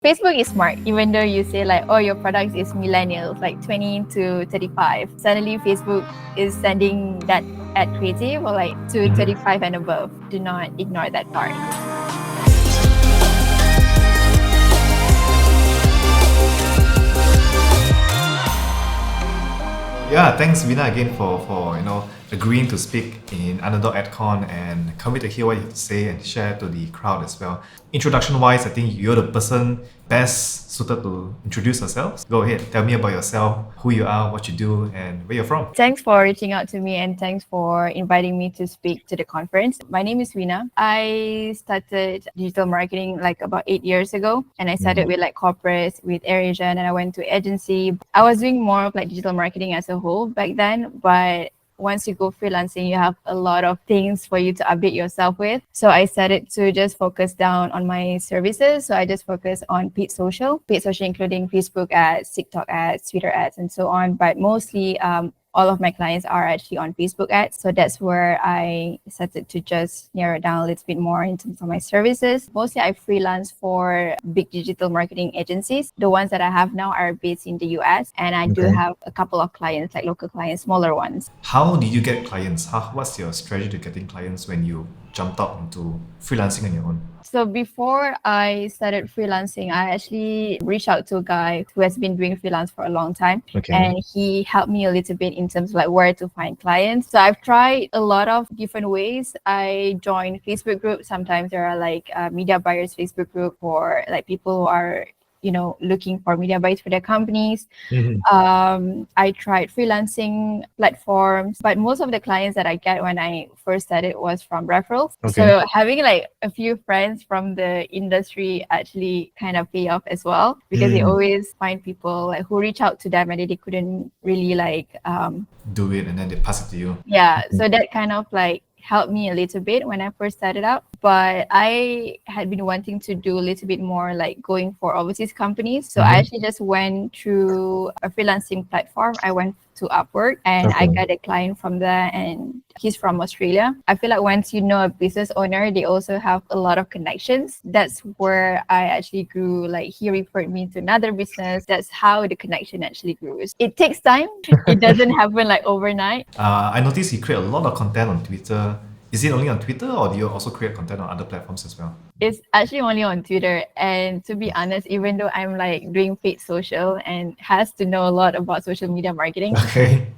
Facebook is smart, even though you say like, oh, your product is millennials, like 20 to 35. Suddenly Facebook is sending that ad creative or like to 35 and above. Do not ignore that part. Yeah, thanks Wina again for agreeing to speak in Underdog AdCon, and can't wait to hear what you have to say and share to the crowd as well. Introduction wise, I think you're the person best suited to introduce yourself. Go ahead, tell me about yourself, who you are, what you do, and where you're from. Thanks for reaching out to me and thanks for inviting me to speak to the conference. My name is Wina. I started digital marketing like about 8 years ago, and I started with like corporates with AirAsia, and then I went to agency. I was doing more of like digital marketing as a whole back then, but once you go freelancing, you have a lot of things for you to update yourself with. So I started to just focus down on my services. So I just focus on paid social including Facebook ads, TikTok ads, Twitter ads, and so on. But mostly all of my clients are actually on Facebook ads. So that's where I started to just narrow down a little bit more in terms of my services. Mostly I freelance for big digital marketing agencies. The ones that I have now are based in the US, and I do have a couple of clients, like local clients, smaller ones. How did you get clients? What's your strategy to getting clients when you jumped out into freelancing on your own? So before I started freelancing, I actually reached out to a guy who has been doing freelance for a long time. And he helped me a little bit in terms of like where to find clients. So I've tried a lot of different ways. I joined Facebook groups. Sometimes there are like media buyers Facebook group for like people who are looking for media buys for their companies. I tried freelancing platforms, but most of the clients that I get when I first started was from referrals. So having like a few friends from the industry actually kind of pay off as well, because they always find people like who reach out to them and they couldn't really like do it, and then they pass it to you. Yeah, so that kind of like helped me a little bit when I first started out. But I had been wanting to do a little bit more like going for overseas companies. So I actually just went through a freelancing platform. I went to Upwork and I got a client from there, and he's from Australia. I feel like once you know a business owner, they also have a lot of connections. That's where I actually grew. Like he referred me to another business. That's how the connection actually grew. It takes time. It doesn't happen like overnight. I noticed you create a lot of content on Twitter. Is it only on Twitter, or do you also create content on other platforms as well? It's actually only on Twitter. And to be honest, even though I'm like doing paid social and has to know a lot about social media marketing,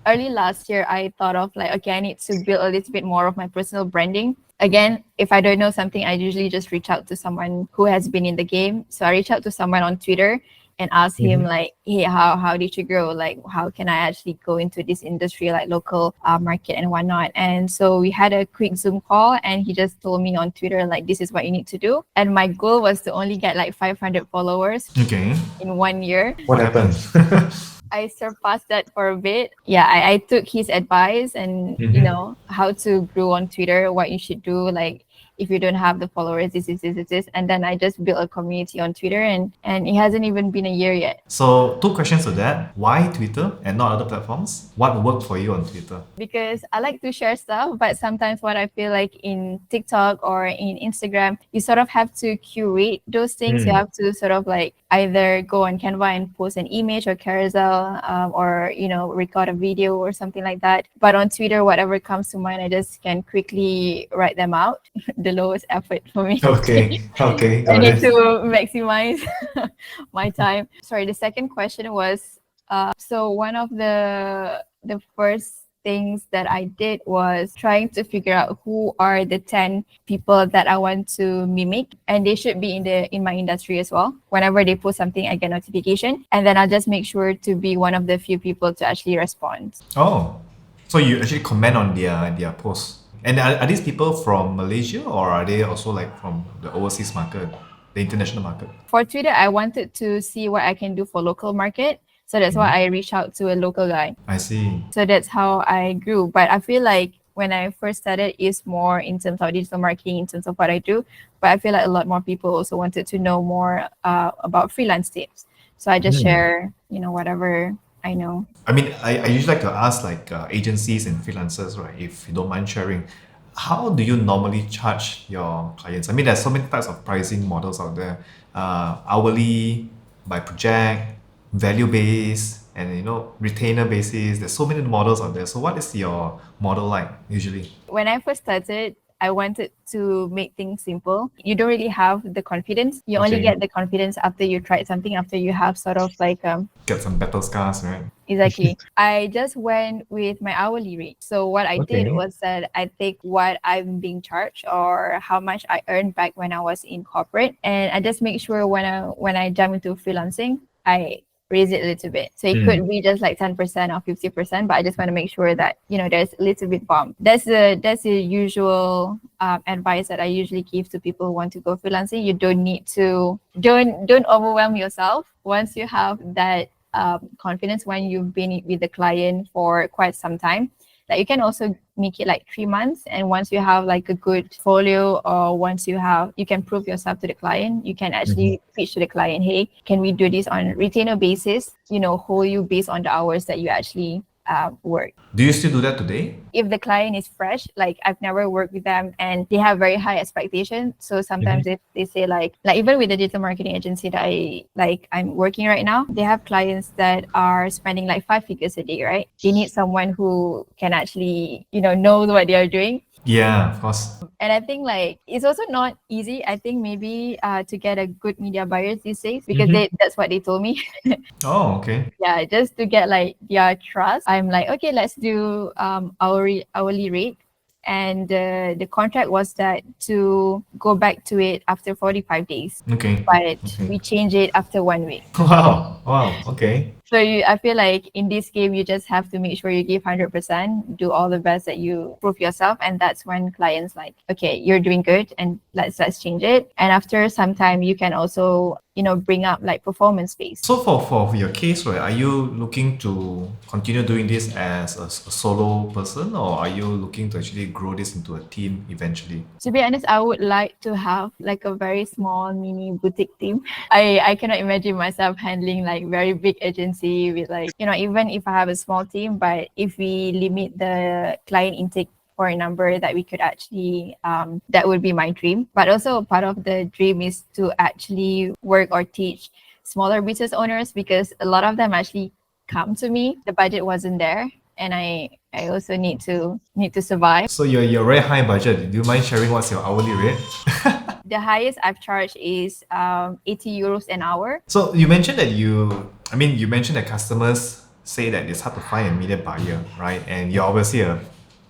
early last year, I thought of like, okay, I need to build a little bit more of my personal branding. Again, if I don't know something, I usually just reach out to someone who has been in the game. So I reach out to someone on Twitter and ask him like, hey, how did you grow? Like, how can I actually go into this industry, like local market and whatnot? And so we had a quick Zoom call, and he just told me on Twitter, like, this is what you need to do. And my goal was to only get like 500 followers in 1 year. What happened? I surpassed that for a bit. Yeah, I took his advice and, how to grow on Twitter, what you should do, like, if you don't have the followers, this. And then I just built a community on Twitter, and it hasn't even been a year yet. So 2 questions to that. Why Twitter and not other platforms? What worked for you on Twitter? Because I like to share stuff, but sometimes what I feel like in TikTok or in Instagram, you sort of have to curate those things. You have to sort of like either go on Canva and post an image or carousel, or, record a video or something like that. But on Twitter, whatever comes to mind, I just can quickly write them out. The lowest effort for me. Okay. I need to maximize my time. Sorry, the second question was, so one of the first things that I did was trying to figure out who are the 10 people that I want to mimic, and they should be in my industry as well. Whenever they post something, I get notification, and then I'll just make sure to be one of the few people to actually respond. Oh, so you actually comment on their posts. And are these people from Malaysia, or are they also like from the overseas market, the international market? For Twitter, I wanted to see what I can do for local market. So that's why I reached out to a local guy. I see. So that's how I grew. But I feel like when I first started, it's more in terms of digital marketing, in terms of what I do. But I feel like a lot more people also wanted to know more about freelance tips. So I just share, whatever I know. I mean, I usually like to ask like agencies and freelancers, right? If you don't mind sharing, how do you normally charge your clients? I mean, there's so many types of pricing models out there. Hourly, by project, value based, and retainer basis. There's so many models out there. So what is your model like usually? When I first started, I wanted to make things simple. You don't really have the confidence. You only Okay. get the confidence after you tried something, after you have sort of like Get some battle scars, right? exactly. I just went with my hourly rate. So what I did Okay. was that I take what I'm being charged or how much I earned back when I was in corporate, and I just make sure when I jump into freelancing, I raise it a little bit. So it could be just like 10% or 50%, but I just want to make sure that there's a little bit bump. That's the usual advice that I usually give to people who want to go freelancing. You don't need to don't overwhelm yourself. Once you have that confidence, when you've been with the client for quite some time, that you can also make it like 3 months, and once you have like a good portfolio, or once you can prove yourself to the client, you can actually pitch to the client, hey, can we do this on retainer basis, hold you based on the hours that you actually work. Do you still do that today? If the client is fresh, like I've never worked with them and they have very high expectations, so sometimes if they say like even with the digital marketing agency that I'm working right now, they have clients that are spending like 5 figures a day, right? They need someone who can actually know what they are doing. Yeah, of course. And I think like it's also not easy, I think, maybe to get a good media buyers these days, because that's what they told me. Oh, okay. Yeah, just to get like their trust, I'm like, okay, let's do hourly rate. And the contract was that to go back to it after 45 days, Okay. but Okay. we changed it after 1 week. Wow. Wow. Okay. So I feel like in this game, you just have to make sure you give 100%, do all the best that you prove yourself. And that's when clients like, okay, you're doing good, and let's change it. And after some time, you can also, bring up like performance based. So for your case, right, are you looking to continue doing this as a solo person, or are you looking to actually grow this into a team eventually? To be honest, I would like to have like a very small mini boutique team. I cannot imagine myself handling like very big agency with like, even if I have a small team, but if we limit the client intake for a number that we could actually, that would be my dream. But also part of the dream is to actually work or teach smaller business owners, because a lot of them actually come to me. The budget wasn't there, and I also need to survive. So you're very high budget. Do you mind sharing what's your hourly rate? The highest I've charged is 80 euros an hour. So you mentioned that you mentioned that customers say that it's hard to find a media buyer, right? And you're obviously a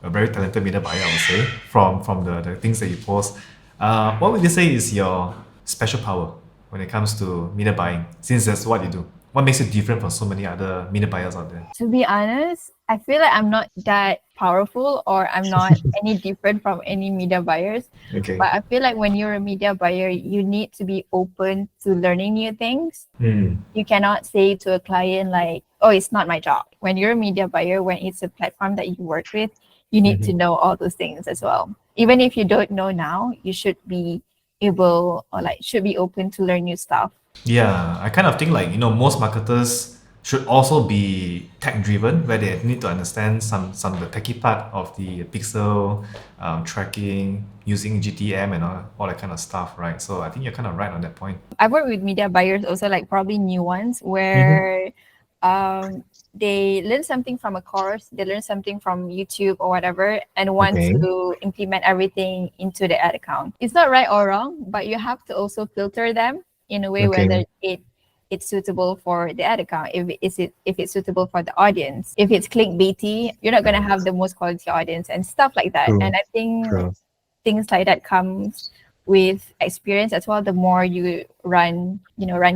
very talented media buyer, I would say, from the things that you post. What would you say is your special power when it comes to media buying, since that's what you do? What makes you different from so many other media buyers out there? To be honest, I feel like I'm not that powerful, or I'm not any different from any media buyers. Okay. But I feel like when you're a media buyer, you need to be open to learning new things. You cannot say to a client like, oh, it's not my job. When you're a media buyer, when it's a platform that you work with, you need to know all those things as well. Even if you don't know now, you should be able, or like should be open to learn new stuff. Yeah, I kind of think like, most marketers should also be tech driven, where they need to understand some of the techie part of the pixel tracking, using GTM and all that kind of stuff, right? So I think you're kind of right on that point. I've worked with media buyers also, like probably new ones, where they learn something from a course, they learn something from YouTube or whatever, and want Okay. to implement everything into the ad account. It's not right or wrong, but you have to also filter them in a way Okay. whether it's suitable for the ad account, if it's suitable for the audience. If it's clickbaity, you're not gonna have the most quality audience and stuff like that. True. And I think True. things like that comes with experience as well. The more you run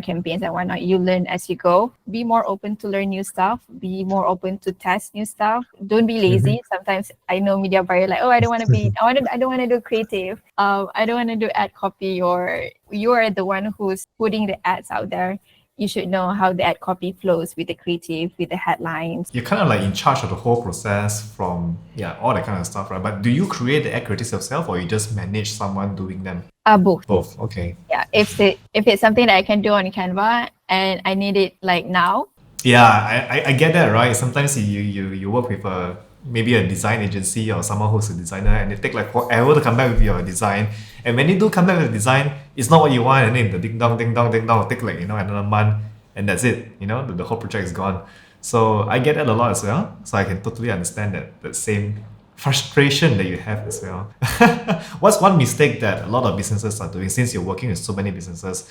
campaigns and whatnot, you learn as you go. Be more open to learn new stuff. Be more open to test new stuff. Don't be lazy. Sometimes I know media buyer like, oh, I don't want to do creative. I don't want to do ad copy. Or you are the one who's putting the ads out there. You should know how the ad copy flows with the creative, with the headlines. You're kind of like in charge of the whole process from all that kind of stuff, right? But do you create the ad creatives yourself, or you just manage someone doing them? Both. Both. Okay. Yeah. If it's something that I can do on Canva and I need it like now, Yeah, I get that, right? Sometimes you work with a maybe a design agency or someone who's a designer, and they take like forever to come back with your design. And when they do come back with the design, it's not what you want, and then the ding dong, will take like another month, and that's it. The whole project is gone. So I get that a lot as well. So I can totally understand that same frustration that you have as well. What's one mistake that a lot of businesses are doing, since you're working with so many businesses?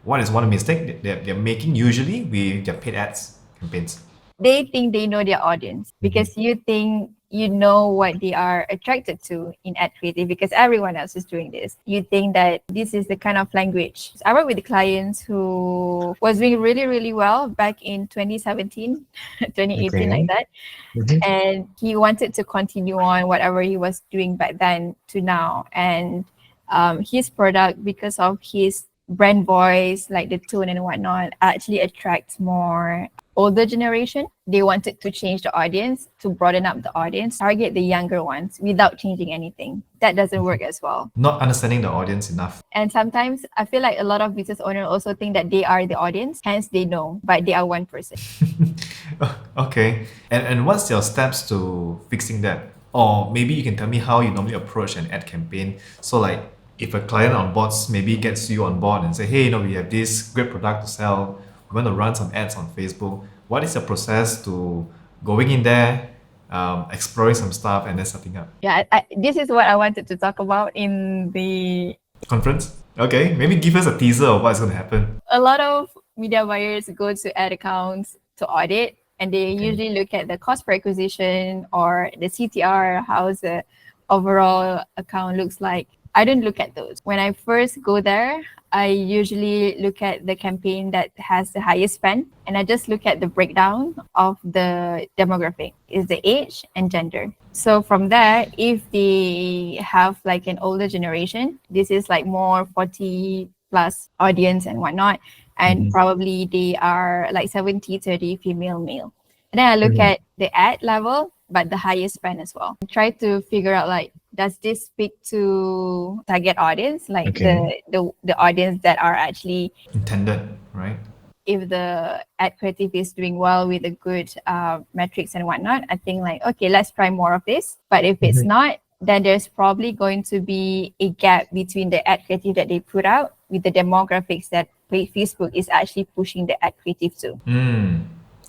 What is one mistake that they're making usually with their paid ads campaigns? They think they know their audience because you think you know what they are attracted to in ad creative because everyone else is doing this. You think that this is the kind of language. I work with clients who was doing really, really well back in 2017, 2018, like that. And he wanted to continue on whatever he was doing back then to now. And his product, because of his brand voice, like the tone and whatnot, actually attracts more older generation. They wanted to change the audience, to broaden up the audience, target the younger ones without changing anything. That doesn't work as well. Not understanding the audience enough. And sometimes I feel like a lot of business owners also think that they are the audience, hence they know, but they are one person. Okay. And what's your steps to fixing that? Or maybe you can tell me how you normally approach an ad campaign. So like if a client on boards maybe gets you on board and say, hey, we have this great product to sell. We want to run some ads on Facebook. What is the process to going in there, exploring some stuff, and then setting up? Yeah, this is what I wanted to talk about in the conference. Okay, maybe give us a teaser of what's going to happen. A lot of media buyers go to ad accounts to audit, and they usually look at the cost per acquisition or the CTR, how the overall account looks like. I don't look at those. When I first go there, I usually look at the campaign that has the highest spend, and I just look at the breakdown of the demographic, is the age and gender. So from there, if they have like an older generation, this is like more 40 plus audience and whatnot, and probably they are like 70-30 female male. And then I look at the ad level, but the highest spend as well. Try to figure out like, does this speak to target audience, like the audience that are actually intended, right? If the ad creative is doing well with the good metrics and whatnot, I think like, okay, let's try more of this. But if it's not, then there's probably going to be a gap between the ad creative that they put out with the demographics that Facebook is actually pushing the ad creative to.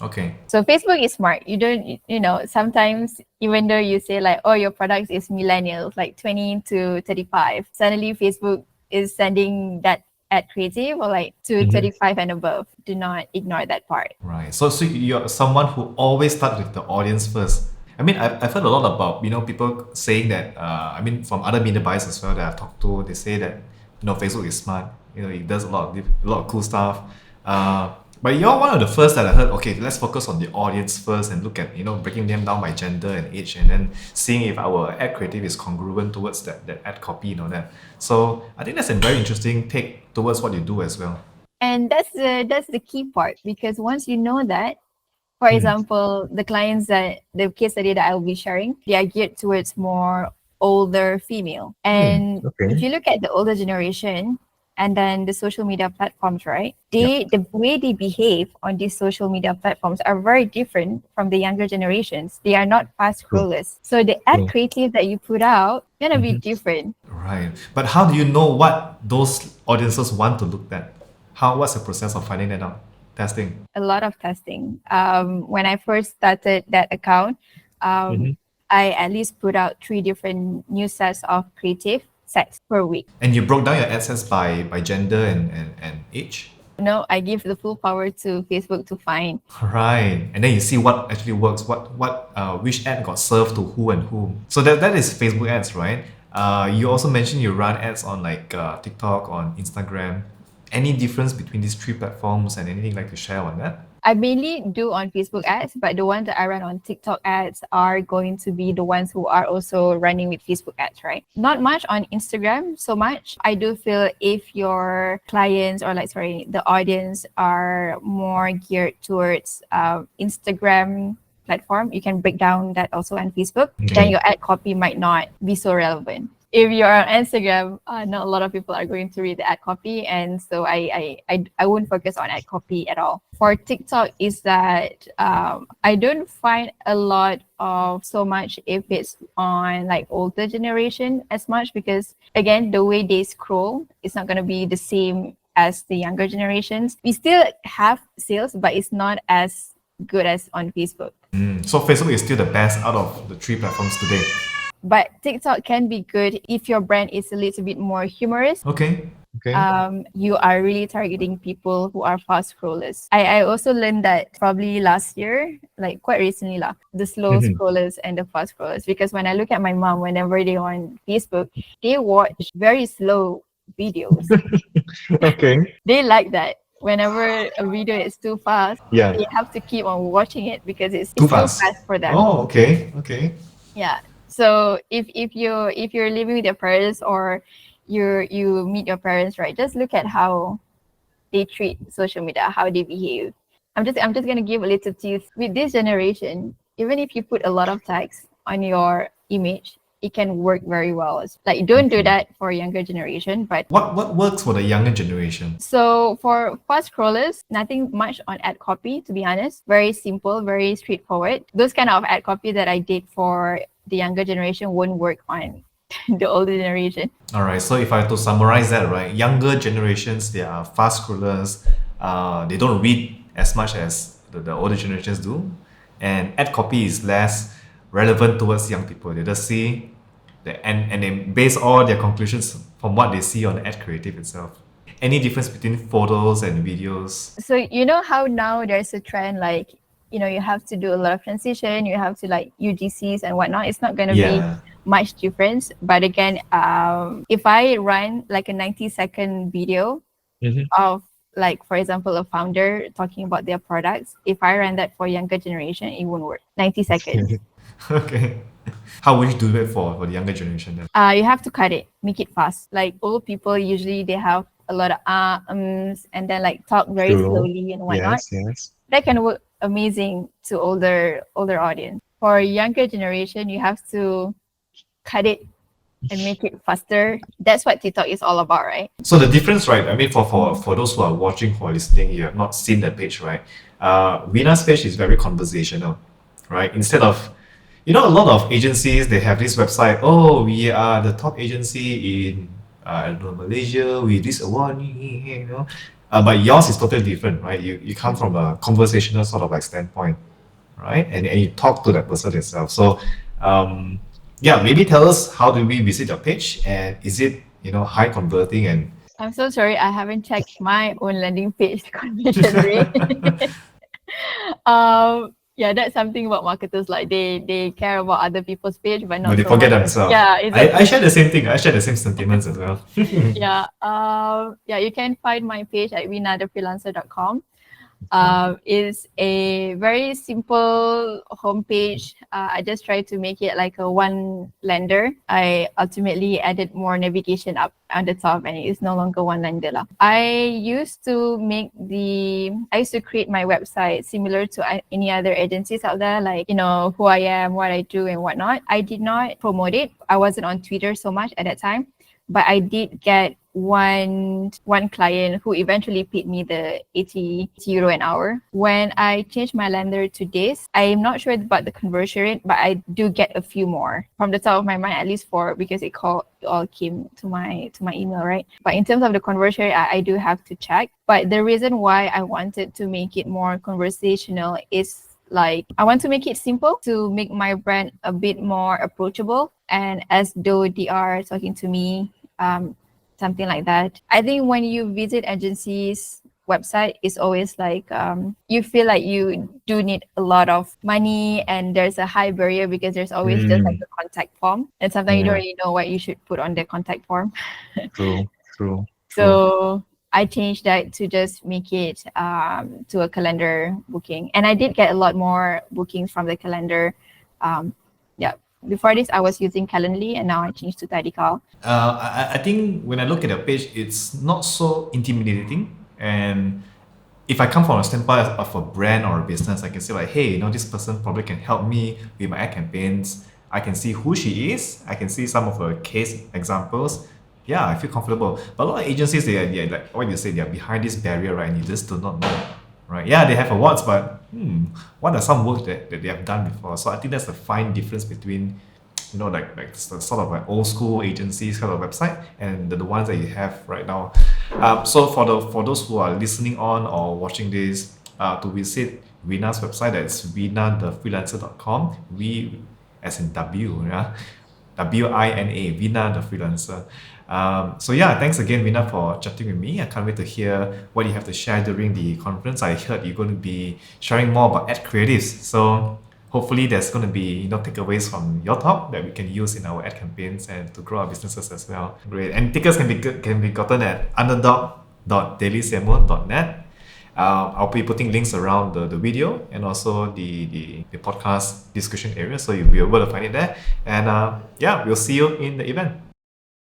Okay. So Facebook is smart. You don't, sometimes even though you say like, oh, your product is millennials, like 20 to 35, suddenly Facebook is sending that ad creative or like to 35 and above. Do not ignore that part. Right. So you're someone who always starts with the audience first. I mean, I've heard a lot about, people saying that, from other media buyers as well that I've talked to, they say that, Facebook is smart. It does a lot of cool stuff. But you're one of the first that I heard, okay, let's focus on the audience first and look at, breaking them down by gender and age, and then seeing if our ad creative is congruent towards that ad copy, that. So I think that's a very interesting take towards what you do as well. And that's the key part, because once you know that, for example, the clients the case study that I will be sharing, they are geared towards more older female. And if you look at the older generation, and then the social media platforms, right? The way they behave on these social media platforms are very different from the younger generations. They are not fast scrollers. So the ad creative that you put out gonna be different. Right. But how do you know what those audiences want to look at? What's the process of finding that out? Testing? A lot of testing. When I first started that account, I at least put out 3 different new sets of creative sets per week. And you broke down your ad sets by gender and age? No, I give the full power to Facebook to find. Right. And then you see what actually works, which ad got served to who and whom. So that is Facebook ads, right? You also mentioned you run ads on like TikTok, on Instagram. Any difference between these 3 platforms, and anything you'd like to share on that? I mainly do on Facebook ads, but the ones that I run on TikTok ads are going to be the ones who are also running with Facebook ads, right? Not much on Instagram so much. I do feel if your clients or the audience are more geared towards Instagram platform, you can break down that also on Facebook. Then your ad copy might not be so relevant. if you're on Instagram, not a lot of people are going to read the ad copy, and so I won't focus on ad copy at all. For TikTok, is that I don't find a lot of so much if it's on like older generation as much, because again, the way they scroll is not going to be the same as the younger generations. We still have sales, but it's not as good as on Facebook. So Facebook is still the best out of the three platforms today. But TikTok can be good if your brand is a little bit more humorous. Okay. Okay. You are really targeting people who are fast scrollers. I also learned that probably last year, like quite recently, the slow scrollers and the fast scrollers. Because when I look at my mom, whenever they're on Facebook, they watch very slow videos. Okay. They like that. Whenever a video is too fast, Yeah. they have to keep on watching it because it's Too too fast. fast for them. Oh, okay. Okay. Yeah. So if you're living with your parents, or you meet your parents, right? Just look at how they treat social media, how they behave. I'm just gonna give a little tips. With this generation, even if you put a lot of text on your image, it can work very well. Like, don't do that for younger generation, but What works for the younger generation? so for fast scrollers, nothing much on ad copy, to be honest. Very simple, very straightforward. Those kind of ad copy that I did for the younger generation won't work on the older generation. All right. So if I have to summarize that, right, younger generations, they are fast scrollers. They don't read as much as the older generations do, and ad copy is less relevant towards young people. They just see and they base all their conclusions from what they see on the ad creative itself. Any difference between photos and videos? So you know how now there's a trend, like, you have to do a lot of transition, you have to like UGCs and whatnot. It's not going to be Yeah. much difference. But again, if I run like a 90-second video of, like, for example, a founder talking about their products, if I run that for younger generation, it won't work. 90 seconds. Okay. How would you do it for the younger generation then? You have to cut it, make it fast. Like, old people usually they have a lot of and then like talk very True. slowly and whatnot. Yes, yes. That can work amazing to older audience. For younger generation, you have to cut it and make it faster. That's what TikTok is all about, right? So the difference, right? I mean, for those who are watching, who are listening, you have not seen the page, right? Wina's page is very conversational, right? Instead of, a lot of agencies, they have this website. Oh, we are the top agency in I don't know, Malaysia with this award, but yours is totally different, right? You come from a conversational sort of like standpoint, right? And you talk to that person itself. So, yeah, maybe tell us, how do we visit your page, and is it high converting and I'm so sorry, I haven't checked my own landing page conversion rate. Yeah, that's something about marketers. Like, they care about other people's page, but not but they so forget much. themselves? Yeah, I exactly. share the same thing. I share the same sentiments as well. Yeah. Yeah, you can find my page at winatherfreelancer.com. Is a very simple homepage. I just tried to make it like a one lander. I ultimately added more navigation up on the top, and it is no longer one lander. I used to create my website similar to any other agencies out there, like, who I am, what I do, and whatnot. I did not promote it. I wasn't on Twitter so much at that time, but I did get one client who eventually paid me the 80 euro an hour. When I changed my lender to this, I'm not sure about the conversion rate, but I do get a few more from the top of my mind, at least 4, because it all came to my email, right? But in terms of the conversion rate, I do have to check. But the reason why I wanted to make it more conversational is, like, I want to make it simple to make my brand a bit more approachable, and as though they are talking to me, something like that. I think when you visit agencies' website, it's always like, you feel like you do need a lot of money, and there's a high barrier because there's always just like a contact form, and sometimes you don't really know what you should put on the contact form. True. So I changed that to just make it to a calendar booking, and I did get a lot more bookings from the calendar. Yeah. Before this, I was using Calendly, and now I changed to Tidycal. I think when I look at the page, it's not so intimidating. And if I come from a standpoint of a brand or a business, I can say like, hey, this person probably can help me with my ad campaigns. I can see who she is. I can see some of her case examples. Yeah, I feel comfortable. But a lot of agencies, they are like what you say, they are behind this barrier, right? And you just do not know, right? Yeah, they have awards, but what are some work that they have done before? So I think that's the fine difference between, like sort of like old school agencies kind of website and the ones that you have right now. So for those who are listening on or watching this, to visit Wina's website, that's winathe.freelancer.com. We as in W, yeah, Wina, Wina the Freelancer. So yeah, thanks again, Wina, for chatting with me. I can't wait to hear what you have to share during the conference. I heard you're going to be sharing more about ad creatives. So hopefully there's going to be takeaways from your talk that we can use in our ad campaigns and to grow our businesses as well. Great. And tickets can be gotten at underdog.dailycmo.net. I'll be putting links around the video and also the podcast discussion area, so you'll be able to find it there. And yeah, we'll see you in the event.